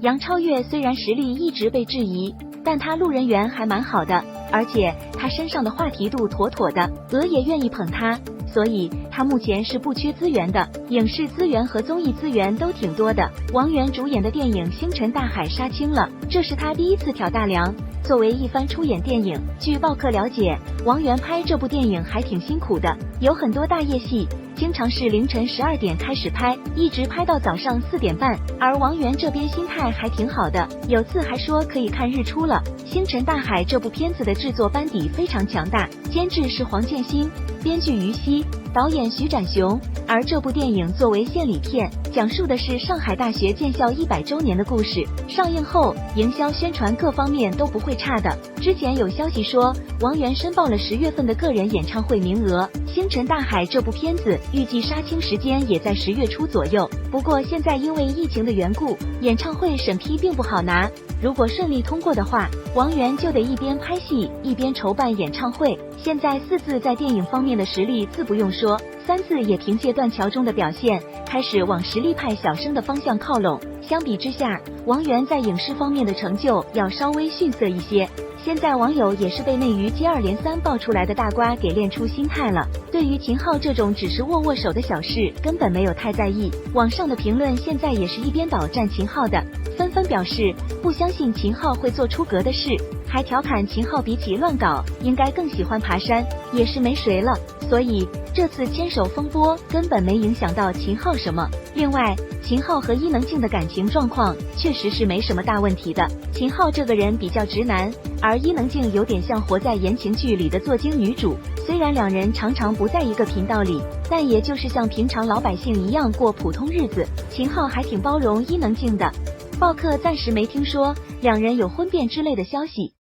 杨超越虽然实力一直被质疑，但他路人缘还蛮好的，而且他身上的话题度妥妥的，鹅也愿意捧他，所以他目前是不缺资源的，影视资源和综艺资源都挺多的。王源主演的电影《星辰大海》杀青了，这是他第一次挑大梁。作为一番出演电影，据报客了解，王源拍这部电影还挺辛苦的，有很多大夜戏，经常是凌晨12点开始拍，一直拍到早上4点半。而王源这边心态还挺好的，有次还说可以看日出了。《星辰大海》这部片子的制作班底非常强大，监制是黄建新，编剧于西，导演徐展雄。而这部电影作为献礼片，讲述的是上海大学建校100周年的故事。上映后，营销宣传各方面都不会差的。之前有消息说，王源申报了10月份的个人演唱会名额。《星辰大海》这部片子预计杀青时间也在10月初左右，不过现在因为疫情的缘故，演唱会审批并不好拿。如果顺利通过的话，王源就得一边拍戏一边筹办演唱会。现在4字在电影方面的实力自不用说，3字也凭借断桥中的表现，开始往实力派小生的方向靠拢。相比之下，王源在影视方面的成就要稍微逊色一些。现在网友也是被内娱接二连三爆出来的大瓜给练出心态了，对于秦昊这种只是握握手的小事根本没有太在意。网上的评论现在也是一边倒站秦昊的，纷纷表示不相信秦昊会做出格的事，还调侃秦昊比起乱搞应该更喜欢爬山，也是没谁了。所以这次牵手风波根本没影响到秦昊什么。另外，秦昊和伊能静的感情状况确实是没什么大问题的。秦昊这个人比较直男，而伊能静有点像活在言情剧里的作精女主。虽然两人常常不在一个频道里，但也就是像平常老百姓一样过普通日子。秦昊还挺包容伊能静的。报客暂时没听说两人有婚变之类的消息。